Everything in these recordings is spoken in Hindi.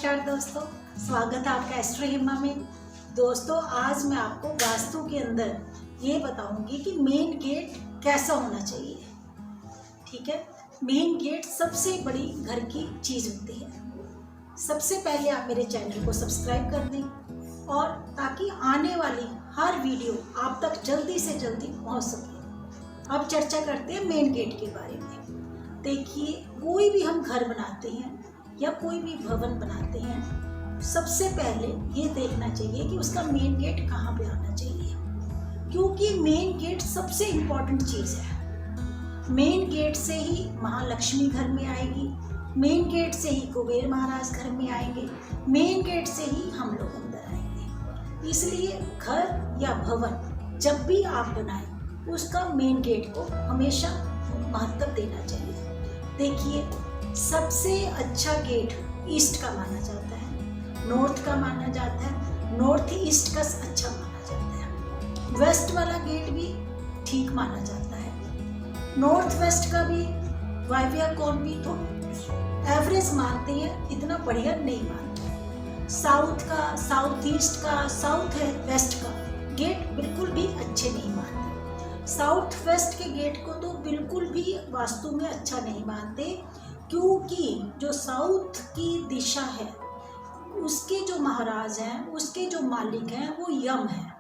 नमस्कार दोस्तों, स्वागत है आपका एस्ट्रो हिमा में। दोस्तों, आज मैं आपको वास्तु के अंदर ये बताऊंगी कि मेन गेट कैसा होना चाहिए। ठीक है, मेन गेट सबसे बड़ी घर की चीज़ होती है। सबसे पहले आप मेरे चैनल को सब्सक्राइब कर दें और ताकि आने वाली हर वीडियो आप तक जल्दी से जल्दी पहुंच सके। अब चर्चा करते हैं मेन गेट के बारे में। देखिए, कोई भी हम घर बनाते हैं या कोई भी भवन बनाते हैं, सबसे पहले ये देखना चाहिए कि उसका मेन गेट कहाँ पे आना चाहिए, क्योंकि मेन गेट सबसे इम्पोर्टेंट चीज़ है। मेन गेट से ही महालक्ष्मी घर में आएगी, मेन गेट से ही कुबेर महाराज घर में आएंगे, मेन गेट से ही हम लोग अंदर आएंगे। इसलिए घर या भवन जब भी आप बनाएं, उसका मेन गेट को हमेशा महत्व देना चाहिए। देखिए, सबसे अच्छा गेट ईस्ट का माना जाता है, नॉर्थ का माना जाता है, नॉर्थ ईस्ट का अच्छा माना जाता है, वेस्ट वाला गेट भी ठीक माना जाता है, नॉर्थ वेस्ट का भी वायव्य कोण भी तो एवरेज मानते हैं, इतना बढ़िया नहीं मानते। साउथ का, साउथ ईस्ट का, साउथ है वेस्ट का गेट बिल्कुल भी अच्छे नहीं मानते। साउथ वेस्ट के गेट को तो बिल्कुल भी वास्तु में अच्छा नहीं मानते, क्योंकि जो साउथ की दिशा है उसके जो महाराज हैं, उसके जो मालिक हैं, वो यम है।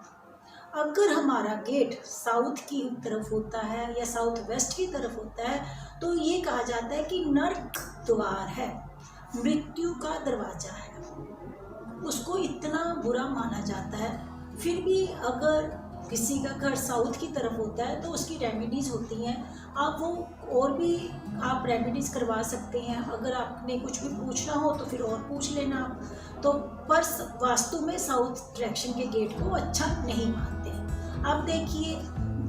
अगर हमारा गेट साउथ की तरफ होता है या साउथ वेस्ट की तरफ होता है तो ये कहा जाता है कि नर्क द्वार है, मृत्यु का दरवाजा है, उसको इतना बुरा माना जाता है। फिर भी अगर किसी का घर साउथ की तरफ होता है तो उसकी रेमेडीज़ होती हैं, आप वो और भी आप रेमेडीज़ करवा सकते हैं। अगर आपने कुछ भी पूछना हो तो फिर और पूछ लेना तो। पर वास्तु में साउथ डायरेक्शन के गेट को अच्छा नहीं मानते। अब देखिए,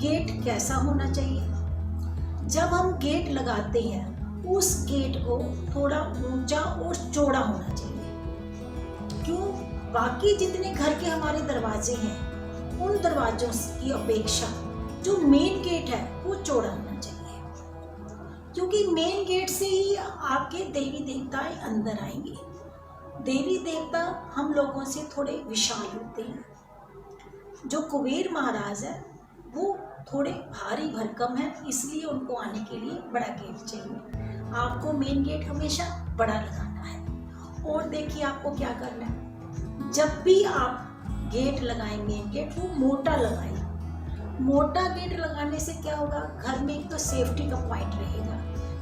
गेट कैसा होना चाहिए। जब हम गेट लगाते हैं, उस गेट को थोड़ा ऊंचा और चौड़ा होना चाहिए। क्यों? बाकी जितने घर के हमारे दरवाजे हैं, उन दरवाजों की अपेक्षा जो मेन गेट है वो चौड़ा होना चाहिए, क्योंकि मेन गेट से ही आपके देवी देवताएं अंदर आएंगे। देवी देवता हम लोगों से थोड़े विशाल होते हैं। जो कुबेर महाराज है वो थोड़े भारी भरकम है, इसलिए उनको आने के लिए बड़ा गेट चाहिए। आपको मेन गेट हमेशा बड़ा लगाना है। और देखिए, आपको क्या करना है, जब भी आप गेट लगाएंगे, गेट वो मोटा लगाएं। मोटा गेट लगाने से क्या होगा, घर में एक तो सेफ्टी का पॉइंट रहेगा,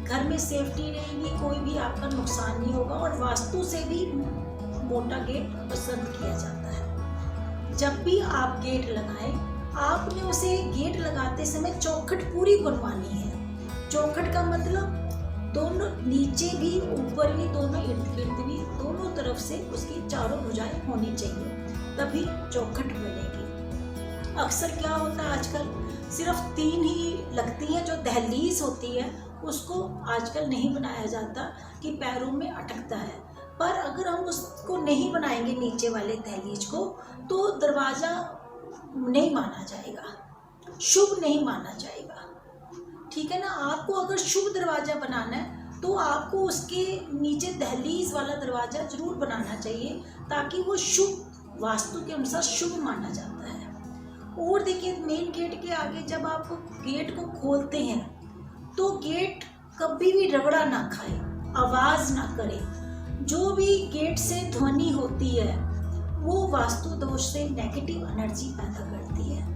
घर में सेफ्टी रहेगी, कोई भी आपका नुकसान नहीं होगा। और वास्तु से भी मोटा गेट पसंद किया जाता है। जब भी आप गेट लगाएं, आपने उसे गेट लगाते समय चौखट पूरी बनवानी है। चौखट का मतलब दोनों नीचे भी ऊपर भी, दोनों इर्द गिर्द भी, दोनों तरफ से उसकी चारों भुजाएं होनी चाहिए, तभी चौखट बनेगी। अक्सर क्या होता है, आजकल सिर्फ 3 ही लगती हैं। जो दहलीज होती है उसको आजकल नहीं बनाया जाता कि पैरों में अटकता है। पर अगर हम उसको नहीं बनाएंगे, नीचे वाले दहलीज को, तो दरवाज़ा नहीं माना जाएगा, शुभ नहीं माना जाएगा। ठीक है ना। आपको अगर शुभ दरवाज़ा बनाना है तो आपको उसके नीचे दहलीज वाला दरवाज़ा जरूर बनाना चाहिए, ताकि वो शुभ, वास्तु के अनुसार शुभ माना जाता है। और देखिए, मेन गेट के आगे जब आप गेट को खोलते हैं तो गेट कभी भी रगड़ा ना खाए, आवाज़ ना करे। जो भी गेट से ध्वनि होती है वो वास्तु दोष से नेगेटिव एनर्जी पैदा करती है।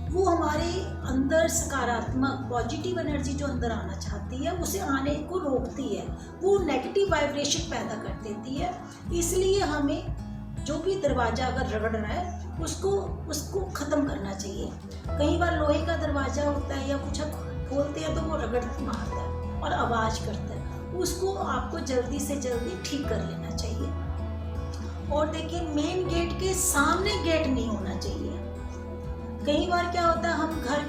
वो हमारे अंदर सकारात्मक पॉजिटिव एनर्जी जो अंदर आना चाहती है उसे आने को रोकती है, वो नेगेटिव वाइब्रेशन पैदा कर देती है। इसलिए हमें जो भी दरवाज़ा अगर रगड़ रहा है उसको ख़त्म करना चाहिए। कई बार लोहे का दरवाज़ा होता है या कुछ खोलते हैं तो वो रगड़ मारता है और आवाज़ करता है, उसको आपको जल्दी से जल्दी ठीक कर लेना चाहिए। और देखिए, मेन गेट के सामने गेट नहीं होना चाहिए। कई बार क्या होता है, हम घर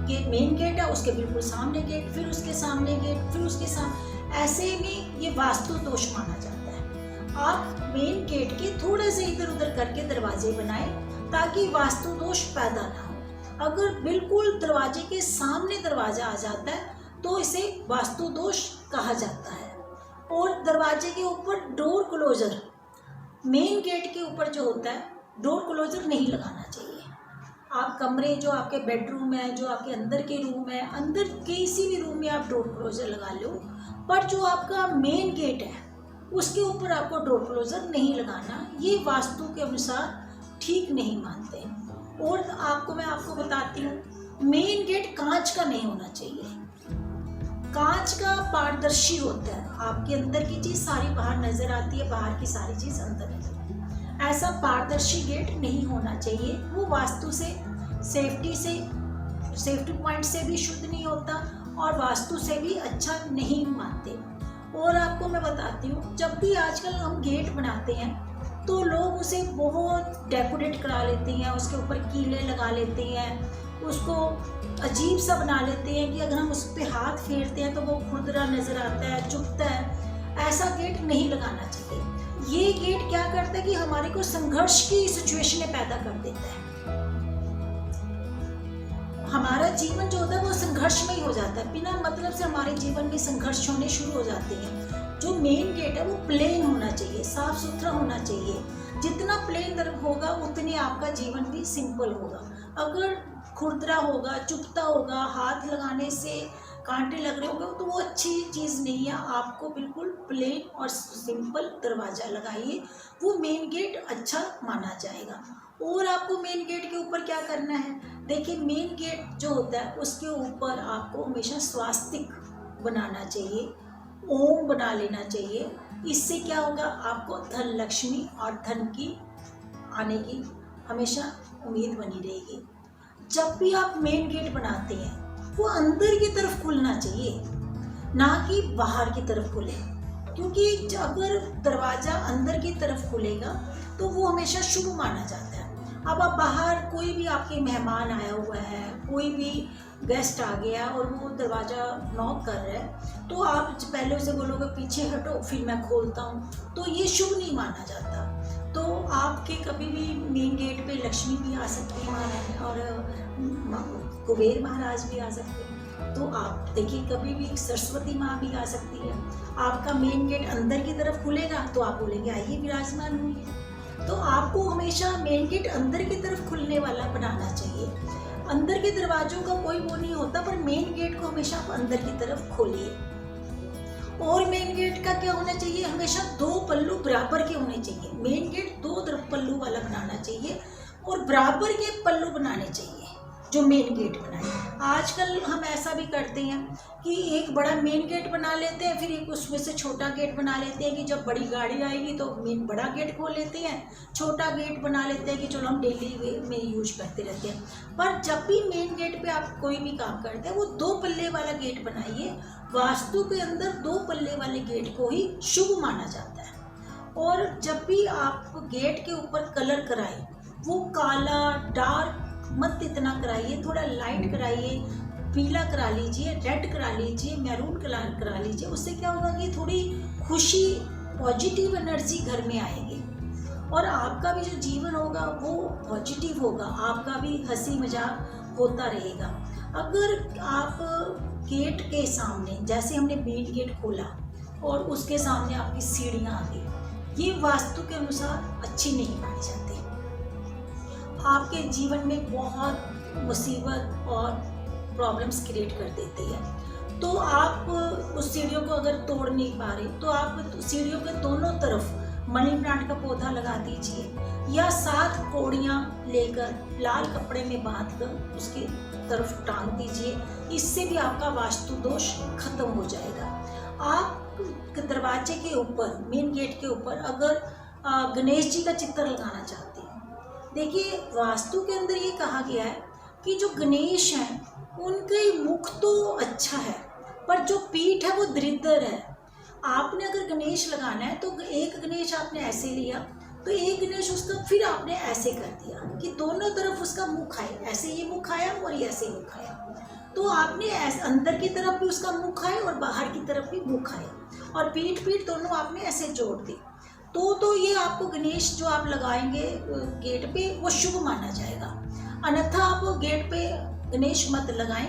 के मेन गेट है, उसके बिल्कुल सामने गेट, फिर उसके सामने गेट, फिर उसके सामने, ऐसे में ये वास्तु दोष माना जाता है। आप मेन गेट के थोड़े से इधर उधर करके दरवाजे बनाएं ताकि वास्तु दोष पैदा ना हो। अगर बिल्कुल दरवाजे के सामने दरवाजा आ जाता है तो इसे वास्तु दोष कहा जाता है। और दरवाजे के ऊपर डोर क्लोजर मेन गेट के ऊपर जो होता है डोर क्लोजर नहीं लगाना चाहिए। आप कमरे जो आपके बेडरूम है, जो आपके अंदर के रूम है, अंदर किसी भी रूम में आप डोर क्लोजर लगा लो, पर जो आपका मेन गेट है उसके ऊपर आपको डोर क्लोजर नहीं लगाना। ये वास्तु के अनुसार ठीक नहीं मानते। और मैं आपको बताती हूँ, मेन गेट कांच का नहीं होना चाहिए। कांच का पारदर्शी होता है, आपके अंदर की चीज सारी बाहर नजर आती है, बाहर की सारी चीज अंदर नजर आती है। ऐसा पारदर्शी गेट नहीं होना चाहिए। वो वास्तु से सेफ्टी पॉइंट से भी शुद्ध नहीं होता और वास्तु से भी अच्छा नहीं मानते। और आपको मैं बताती हूँ, जब भी आजकल हम गेट बनाते हैं तो लोग उसे बहुत डेकोरेट करा लेते हैं, उसके ऊपर कीले लगा लेते हैं, उसको अजीब सा बना लेते हैं कि अगर हम उस पर हाथ फेरते हैं तो वो खुरदरा नज़र आता है, चुभता है। ऐसा गेट नहीं लगाना चाहिए। ये गेट क्या करता है कि हमारे को संघर्ष की सिचुएशनें पैदा कर देता है। हमारा जीवन जो होता है वो संघर्ष में ही हो जाता है। बिना मतलब से हमारे जीवन में संघर्ष होने शुरू हो जाते हैं। जो मेन गेट है वो प्लेन होना चाहिए, साफ सुथरा होना चाहिए। जितना प्लेन होगा उतनी आपका जीवन भी सिंपल होगा। अगर खुरदरा होगा, चुभता होगा, हाथ लगाने से कांटे लग रहे होंगे तो वो अच्छी चीज़ नहीं है। आपको बिल्कुल प्लेन और सिंपल दरवाज़ा लगाइए, वो मेन गेट अच्छा माना जाएगा। और आपको मेन गेट के ऊपर क्या करना है, देखिए मेन गेट जो होता है उसके ऊपर आपको हमेशा स्वास्तिक बनाना चाहिए, ओम बना लेना चाहिए। इससे क्या होगा, आपको धन लक्ष्मी और धन की आने की हमेशा उम्मीद बनी रहेगी। जब भी आप मेन गेट बनाते हैं वो अंदर की तरफ खुलना चाहिए, ना कि बाहर की तरफ खुले। क्योंकि अगर दरवाज़ा अंदर की तरफ खुलेगा तो वो हमेशा शुभ माना जाता है। अब आप बाहर, कोई भी आपके मेहमान आया हुआ है, कोई भी गेस्ट आ गया और वो दरवाज़ा नॉक कर रहा है, तो आप पहले उसे बोलोगे पीछे हटो फिर मैं खोलता हूँ, तो ये शुभ नहीं माना जाता। तो आपके कभी भी मेन गेट पे लक्ष्मी भी आ सकती है और कुबेर महाराज भी आ सकते हैं। तो आप देखिए, कभी भी सरस्वती माँ भी आ सकती है। आपका मेन गेट अंदर की तरफ खुलेगा तो आप बोलेंगे आइए विराजमान हुई। तो आपको हमेशा मेन गेट अंदर की तरफ खुलने वाला बनाना चाहिए। अंदर के दरवाजों का कोई वो नहीं होता, पर मेन गेट को हमेशा आप अंदर की तरफ खोलिए। और मेन गेट का क्या होना चाहिए, हमेशा 2 पल्लू बराबर के होने चाहिए। मेन गेट 2 पल्लू वाला बनाना चाहिए और बराबर के पल्लू बनाने चाहिए जो मेन गेट बनाए। आजकल हम ऐसा भी करते हैं कि एक बड़ा मेन गेट बना लेते हैं, फिर एक उसमें से छोटा गेट बना लेते हैं कि जब बड़ी गाड़ी आएगी तो मेन बड़ा गेट खोल लेते हैं, छोटा गेट बना लेते हैं कि चलो हम डेली में यूज करते रहते हैं। पर जब भी मेन गेट पे आप कोई भी काम करते हैं वो 2 पल्ले वाला गेट बनाइए। वास्तु के अंदर 2 पल्ले वाले गेट को ही शुभ माना जाता है। और जब भी आप गेट के ऊपर कलर कराएं, वो काला डार्क मत इतना कराइए, थोड़ा लाइट कराइए, पीला करा लीजिए, रेड करा लीजिए, मैरून कलर करा लीजिए। उससे क्या होगा कि थोड़ी खुशी, पॉजिटिव एनर्जी घर में आएगी और आपका भी जो जीवन होगा वो पॉजिटिव होगा, आपका भी हंसी मजाक होता रहेगा। अगर आप गेट के सामने, जैसे हमने मेन गेट खोला और उसके सामने आपकी सीढ़ियाँ आ गई, ये वास्तु के अनुसार अच्छी नहीं मानी जाती। आपके जीवन में बहुत मुसीबत और प्रॉब्लम्स क्रिएट कर देती है। तो आप उस सीढ़ियों को अगर तोड़ नहीं पा रहे तो आप सीढ़ियों के दोनों तरफ मनी प्लांट का पौधा लगा दीजिए या 7 कौड़ियाँ लेकर लाल कपड़े में बांधकर उसके तरफ टांग दीजिए। इससे भी आपका वास्तु दोष खत्म हो जाएगा। आप दरवाजे के ऊपर, मेन गेट के ऊपर अगर गणेश जी का चित्र लगाना चाहते हैं, देखिए वास्तु के अंदर ये कहा गया है कि जो गणेश हैं उनके मुख तो अच्छा है पर जो पीठ है वो दरिद्र है। आपने अगर गणेश लगाना है तो एक गणेश आपने ऐसे लिया तो एक गणेश उसका फिर आपने ऐसे कर दिया कि दोनों तरफ उसका मुख आए, ऐसे ये मुख आया और ये ऐसे मुख आया। तो आपने ऐसे अंदर की तरफ भी उसका मुख आए और बाहर की तरफ भी मुख आए और पीठ दोनों आपने ऐसे जोड़ दी। तो ये आपको गणेश जो आप लगाएंगे गेट पे वो शुभ माना जाएगा। अन्यथा आप गेट पे गणेश मत लगाएं।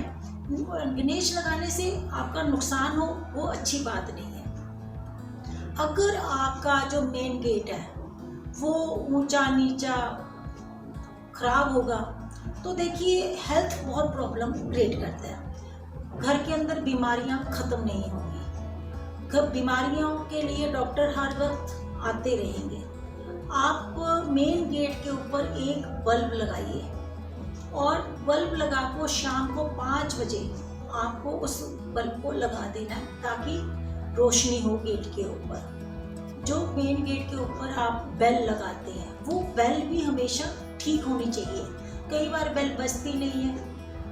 गणेश लगाने से आपका नुकसान हो वो अच्छी बात नहीं है। अगर आपका जो मेन गेट है वो ऊंचा नीचा खराब होगा, तो देखिए हेल्थ बहुत प्रॉब्लम क्रिएट करता है। घर के अंदर बीमारियां ख़त्म नहीं होंगी, बीमारियों के लिए डॉक्टर हर वक्त आते रहेंगे। आप मेन गेट के ऊपर एक बल्ब लगाइए और बल्ब लगा को शाम को 5 बजे आपको उस बल्ब को लगा देना है, ताकि रोशनी हो गेट के ऊपर। जो मेन गेट के ऊपर आप बेल लगाते हैं, वो बेल भी हमेशा ठीक होनी चाहिए। कई बार बेल बजती नहीं है,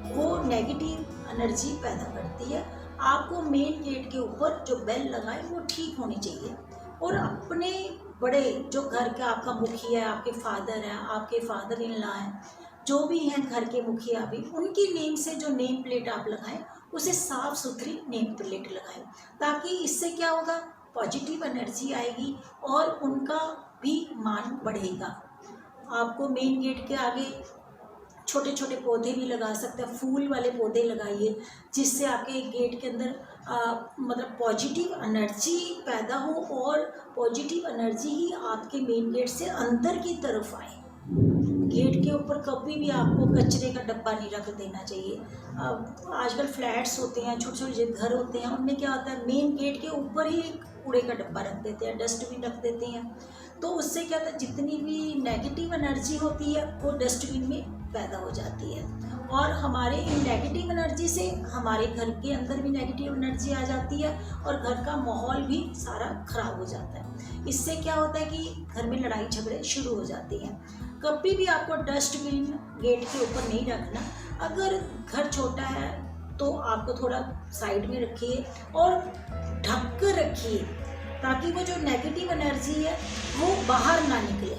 वो नेगेटिव एनर्जी पैदा करती है। आपको मेन गेट के ऊपर जो बेल लगाए वो ठीक होनी चाहिए। और अपने बड़े जो घर का आपका मुखिया है, आपके फादर हैं, आपके फादर इन लॉ हैं, जो भी हैं घर के मुखिया भी, उनकी नेम से जो नेम प्लेट आप लगाएं उसे साफ सुथरी नेम प्लेट लगाएं, ताकि इससे क्या होगा, पॉजिटिव एनर्जी आएगी और उनका भी मान बढ़ेगा। आपको मेन गेट के आगे छोटे छोटे पौधे भी लगा सकते हैं, फूल वाले पौधे लगाइए, जिससे आपके गेट के अंदर मतलब पॉजिटिव एनर्जी पैदा हो और पॉजिटिव एनर्जी ही आपके मेन गेट से अंदर की तरफ आए। गेट के ऊपर कभी भी आपको कचरे का डब्बा नहीं रख देना चाहिए। आजकल फ्लैट्स होते हैं, छोटे छोटे घर होते हैं, उनमें क्या होता है, मेन गेट के ऊपर ही कूड़े का डब्बा रख देते हैं, डस्टबिन रख देते हैं। तो उससे क्या होता है, जितनी भी नेगेटिव एनर्जी होती है वो डस्टबिन में पैदा हो जाती है, और हमारे इन नेगेटिव एनर्जी से हमारे घर के अंदर भी नेगेटिव एनर्जी आ जाती है और घर का माहौल भी सारा खराब हो जाता है। इससे क्या होता है कि घर में लड़ाई झगड़े शुरू हो जाते हैं। कभी भी आपको डस्टबिन गेट के ऊपर नहीं रखना। अगर घर छोटा है तो आपको थोड़ा साइड में रखिए और ढक कर रखिए, ताकि वो जो नेगेटिव एनर्जी है वो बाहर ना निकले।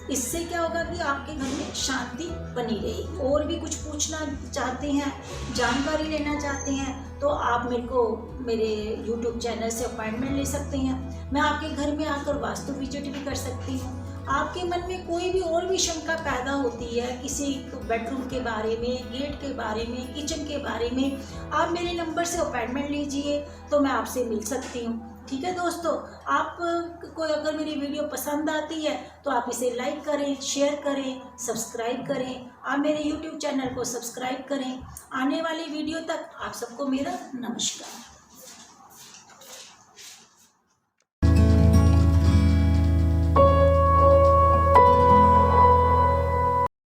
इससे क्या होगा कि आपके घर में शांति बनी रहेगी। और भी कुछ पूछना चाहते हैं, जानकारी लेना चाहते हैं, तो आप मेरे YouTube चैनल से अपॉइंटमेंट ले सकते हैं। मैं आपके घर में आकर वास्तु विजिट भी कर सकती हूँ। आपके मन में कोई भी और भी शंका पैदा होती है किसी बेडरूम के बारे में, गेट के बारे में, किचन के बारे में, आप मेरे नंबर से अपॉइंटमेंट लीजिए तो मैं आपसे मिल सकती हूँ। ठीक है दोस्तों, आप को अगर मेरी वीडियो पसंद आती है तो आप इसे लाइक करें, शेयर करें, सब्सक्राइब करें। आप मेरे YouTube चैनल को सब्सक्राइब करें। आने वाली वीडियो तक आप सबको मेरा नमस्कार।